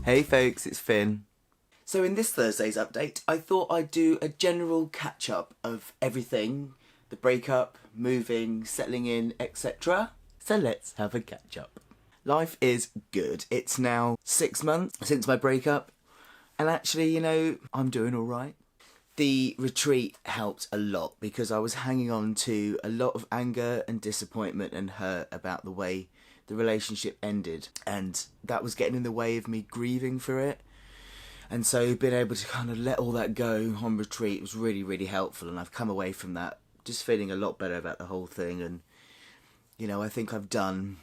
Hey folks, it's Finn. So in this Thursday's update, I thought I'd do a general catch-up of everything. The breakup, moving, settling in, etc. So let's have a catch-up. Life is good. It's now 6 months since my breakup. And actually, I'm doing alright. The retreat helped a lot because I was hanging on to a lot of anger and disappointment and hurt about the way the relationship ended, and that was getting in the way of me grieving for it. And so being able to kind of let all that go on retreat was really, really helpful, and I've come away from that just feeling a lot better about the whole thing. And I think I've done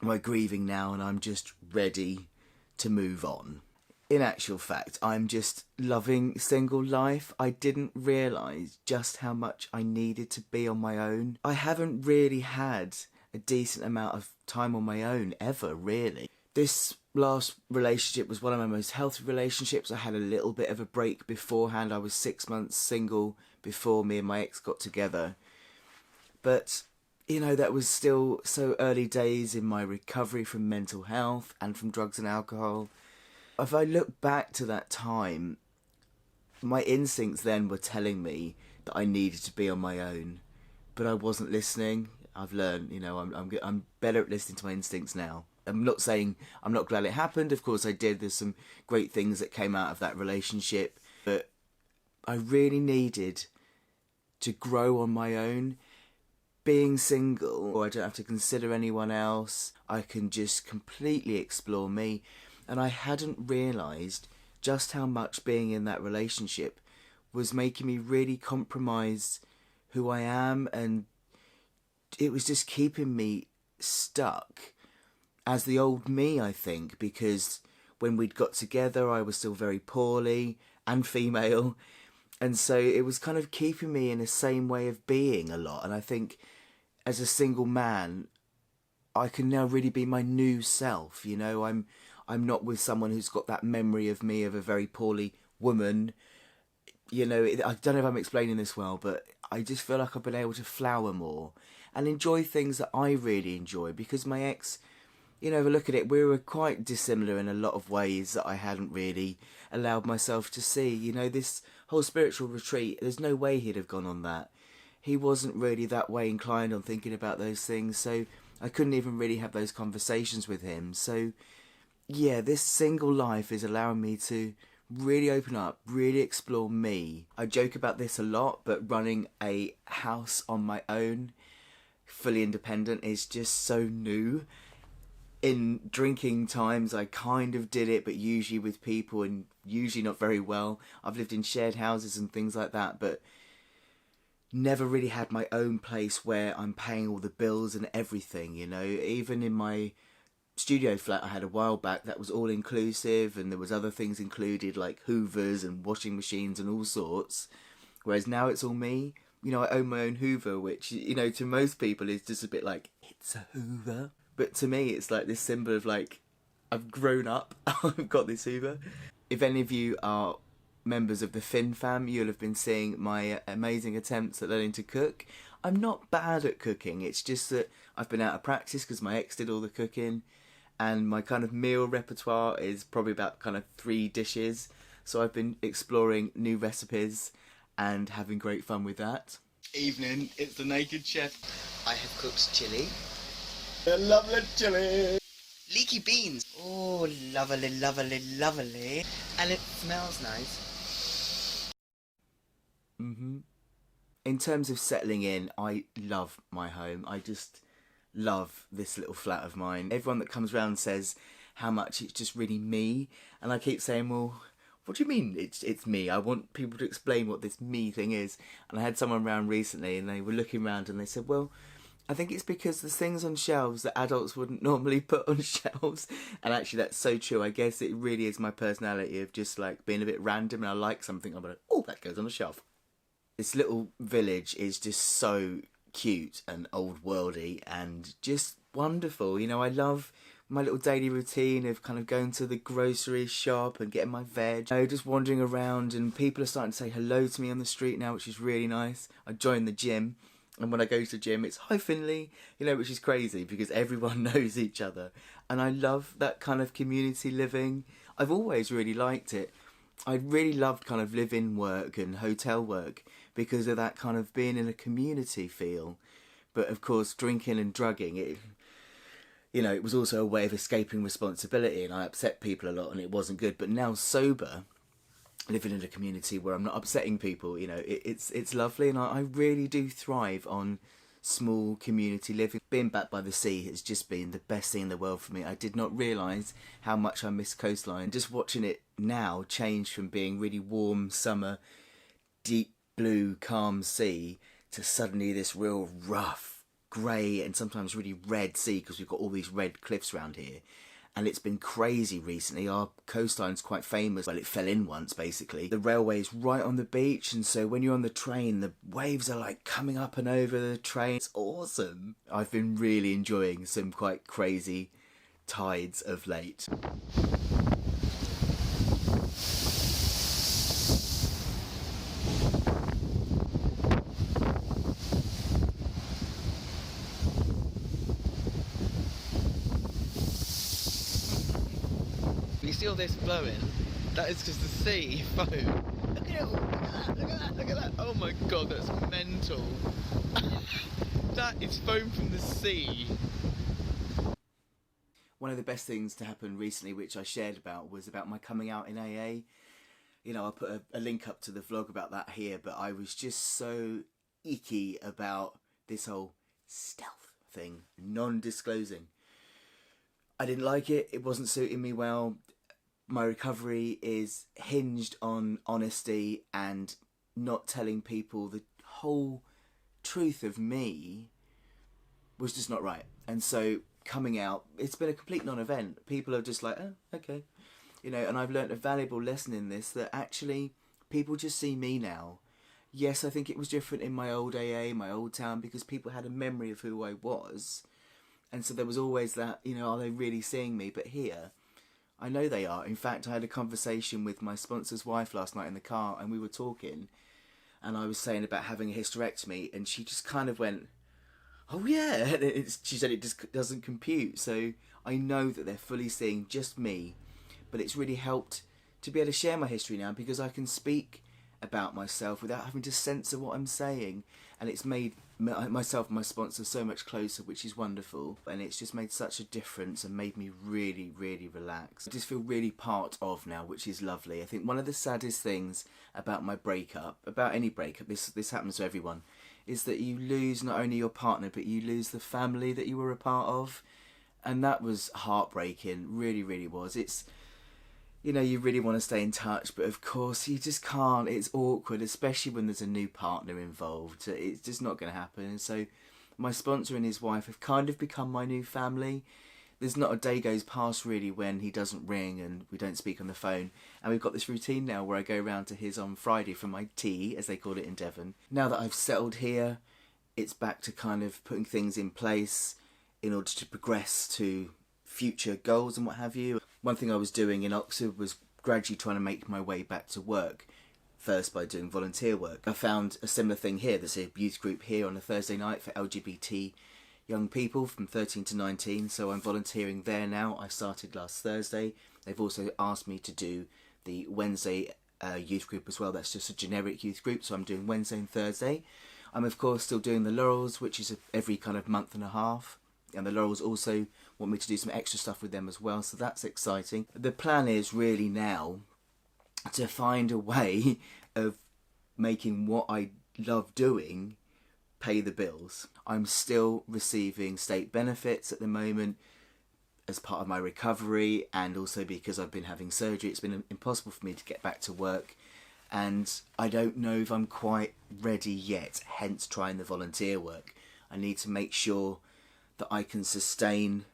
my grieving now and I'm just ready to move on. In actual fact, I'm just loving single life. I didn't realise just how much I needed to be on my own. I haven't really had a decent amount of time on my own ever, really. This last relationship was one of my most healthy relationships. I had a little bit of a break beforehand. I was 6 months single before me and my ex got together. But, that was still so early days in my recovery from mental health and from drugs and alcohol. If I look back to that time, my instincts then were telling me that I needed to be on my own, but I wasn't listening. I've learned, I'm better at listening to my instincts now. I'm not saying I'm not glad it happened. Of course I did. There's some great things that came out of that relationship, but I really needed to grow on my own. Being single, or I don't have to consider anyone else. I can just completely explore me. And I hadn't realised just how much being in that relationship was making me really compromise who I am, and it was just keeping me stuck as the old me, I think, because when we'd got together I was still very poorly and female, and so it was kind of keeping me in the same way of being a lot. And I think as a single man I can now really be my new self. I'm not with someone who's got that memory of me of a very poorly woman. I don't know if I'm explaining this well, but I just feel like I've been able to flower more and enjoy things that I really enjoy, because my ex, if I look at it, we were quite dissimilar in a lot of ways that I hadn't really allowed myself to see. This whole spiritual retreat, there's no way he'd have gone on that. He wasn't really that way inclined on thinking about those things, so I couldn't even really have those conversations with him. So yeah, this single life is allowing me to really open up, really explore me. I joke about this a lot, but running a house on my own, fully independent, is just so new. In drinking times I kind of did it, but usually with people and usually not very well. I've lived in shared houses and things like that, but never really had my own place where I'm paying all the bills and everything. Even in my studio flat I had a while back, that was all inclusive, and there was other things included like hoovers and washing machines and all sorts, whereas now it's all me. I own my own hoover, which to most people is just a bit like, it's a hoover, but to me it's like this symbol of like, I've grown up. I've got this hoover. If any of you are members of the Finn fam, you'll have been seeing my amazing attempts at learning to cook. I'm not bad at cooking, it's just that I've been out of practice because my ex did all the cooking, and my kind of meal repertoire is probably about kind of 3 dishes. So I've been exploring new recipes and having great fun with that. Evening, it's the Naked Chef. I have cooked chilli. A lovely chilli. Leaky beans. Oh, lovely, lovely, lovely. And it smells nice. In terms of settling in, I love my home. I just love this little flat of mine. Everyone that comes round says how much it's just really me, and I keep saying, well, what do you mean it's me? I want people to explain what this me thing is. And I had someone round recently and they were looking around and they said, well, I think it's because there's things on shelves that adults wouldn't normally put on shelves. And actually that's so true. I guess it really is my personality of just like being a bit random, and I like something, I'm like, oh, that goes on a shelf. This little village is just so cute and old worldy and just wonderful. I love my little daily routine of kind of going to the grocery shop and getting my veg. Just wandering around, and people are starting to say hello to me on the street now, which is really nice. I joined the gym, and when I go to the gym it's hi Finley, which is crazy because everyone knows each other, and I love that kind of community living. I've always really liked it. I really loved kind of live-in work and hotel work because of that kind of being in a community feel. But of course, drinking and drugging, it was also a way of escaping responsibility, and I upset people a lot, and it wasn't good. But now sober, living in a community where I'm not upsetting people, it's lovely, and I really do thrive on small community living. Being back by the sea has just been the best thing in the world for me. I did not realise how much I miss coastline. Just watching it now change from being really warm summer, deep blue, calm sea to suddenly this real rough, grey and sometimes really red sea because we've got all these red cliffs around here. And it's been crazy recently. Our coastline's quite famous. Well, it fell in once, basically. The railway's right on the beach, and so when you're on the train, the waves are like coming up and over the train. It's awesome. I've been really enjoying some quite crazy tides of late. You see all this blowing? That is just the sea foam. Look at it all. Look at that. Look at that. Oh my god, that's mental. That is foam from the sea. One of the best things to happen recently, which I shared about, was about my coming out in AA. I'll put a link up to the vlog about that here, but I was just so icky about this whole stealth thing, non-disclosing. I didn't like it. It wasn't suiting me well. My recovery is hinged on honesty and not telling people the whole truth of me was just not right. And so coming out, it's been a complete non-event. People are just like, oh, okay. And I've learnt a valuable lesson in this, that actually people just see me now. Yes, I think it was different in my old AA, my old town, because people had a memory of who I was. And so there was always that, are they really seeing me? But here, I know they are. In fact, I had a conversation with my sponsor's wife last night in the car, and we were talking, and I was saying about having a hysterectomy, and she just kind of went, oh yeah, she said it just doesn't compute. So I know that they're fully seeing just me, but it's really helped to be able to share my history now, because I can speak about myself without having to censor what I'm saying, and it's made myself and my sponsor so much closer, which is wonderful, and it's just made such a difference and made me really, really relaxed. I just feel really part of now, which is lovely. I think one of the saddest things about my breakup, about any breakup, this happens to everyone, is that you lose not only your partner, but you lose the family that you were a part of, and that was heartbreaking, really, really was. It's, you really want to stay in touch, but of course you just can't. It's awkward, especially when there's a new partner involved. It's just not going to happen. And so my sponsor and his wife have kind of become my new family. There's not a day goes past really when he doesn't ring and we don't speak on the phone. And we've got this routine now where I go round to his on Friday for my tea, as they call it in Devon. Now that I've settled here, it's back to kind of putting things in place in order to progress to future goals and what have you. One thing I was doing in Oxford was gradually trying to make my way back to work, first by doing volunteer work. I found a similar thing here. There's a youth group here on a Thursday night for LGBT young people from 13 to 19, so I'm volunteering there now. I started last Thursday. They've also asked me to do the Wednesday youth group as well. That's just a generic youth group, so I'm doing Wednesday and Thursday. I'm of course still doing the Laurels, which is every kind of month and a half. And the Laurels also want me to do some extra stuff with them as well, so that's exciting. The plan is really now to find a way of making what I love doing pay the bills. I'm still receiving state benefits at the moment as part of my recovery, and also because I've been having surgery, it's been impossible for me to get back to work. And I don't know if I'm quite ready yet, hence trying the volunteer work. I need to make sure that I can sustain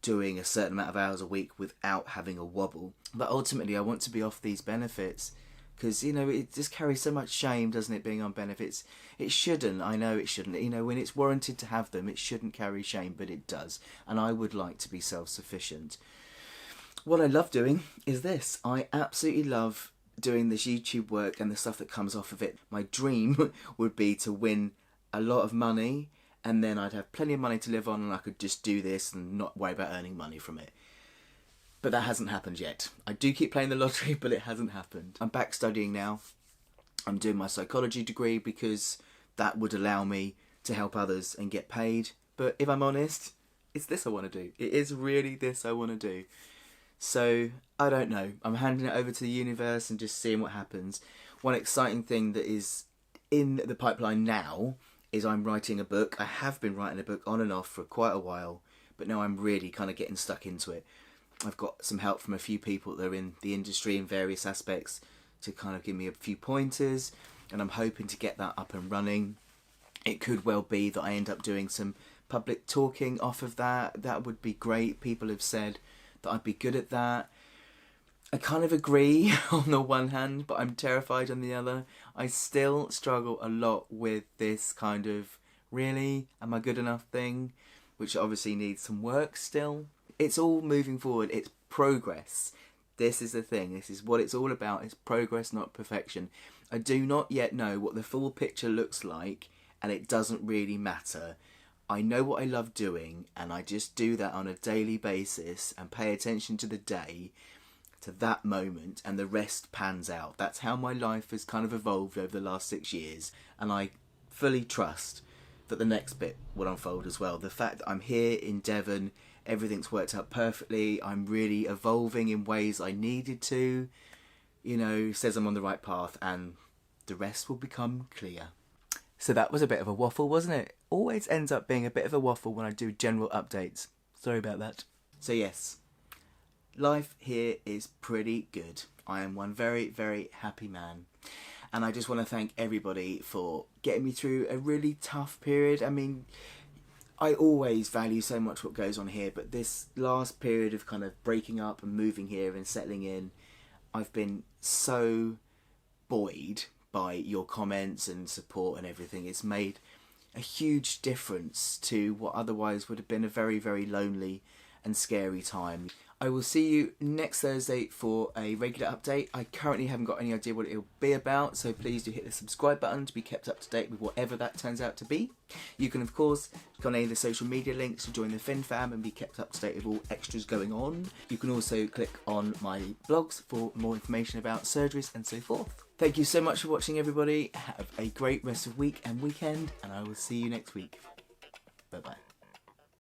doing a certain amount of hours a week without having a wobble. But ultimately I want to be off these benefits because, it just carries so much shame, doesn't it, being on benefits? It shouldn't, I know it shouldn't. When it's warranted to have them, it shouldn't carry shame, but it does. And I would like to be self-sufficient. What I love doing is this. I absolutely love doing this YouTube work and the stuff that comes off of it. My dream would be to win a lot of money, and then I'd have plenty of money to live on, and I could just do this and not worry about earning money from it. But that hasn't happened yet. I do keep playing the lottery, but it hasn't happened. I'm back studying now. I'm doing my psychology degree because that would allow me to help others and get paid. But if I'm honest, it's this I want to do. It is really this I want to do. So, I don't know. I'm handing it over to the universe and just seeing what happens. One exciting thing that is in the pipeline now is I'm writing a book. I have been writing a book on and off for quite a while, but now I'm really kind of getting stuck into it. I've got some help from a few people that are in the industry in various aspects to kind of give me a few pointers, and I'm hoping to get that up and running. It could well be that I end up doing some public talking off of that. That would be great. People have said that I'd be good at that. I kind of agree on the one hand, but I'm terrified on the other. I still struggle a lot with this kind of, really, am I good enough thing, which obviously needs some work still. It's all moving forward. It's progress. This is the thing. This is what it's all about. It's progress, not perfection. I do not yet know what the full picture looks like, and it doesn't really matter. I know what I love doing, and I just do that on a daily basis and pay attention to the day, to that moment, and the rest pans out. That's how my life has kind of evolved over the last 6 years, and I fully trust that the next bit will unfold as well. The fact that I'm here in Devon, everything's worked out perfectly, I'm really evolving in ways I needed to, says I'm on the right path, and the rest will become clear. So that was a bit of a waffle, wasn't it? Always ends up being a bit of a waffle when I do general updates. Sorry about that. So yes, life here is pretty good. I am one very, very happy man. And I just want to thank everybody for getting me through a really tough period. I mean, I always value so much what goes on here, but this last period of kind of breaking up and moving here and settling in, I've been so buoyed by your comments and support and everything. It's made a huge difference to what otherwise would have been a very, very lonely and scary time. I will see you next Thursday for a regular update. I currently haven't got any idea what it'll be about, so please do hit the subscribe button to be kept up to date with whatever that turns out to be. You can, of course, click on any of the social media links to join the Finn fam and be kept up to date with all extras going on. You can also click on my blogs for more information about surgeries and so forth. Thank you so much for watching, everybody. Have a great rest of week and weekend, and I will see you next week. Bye-bye.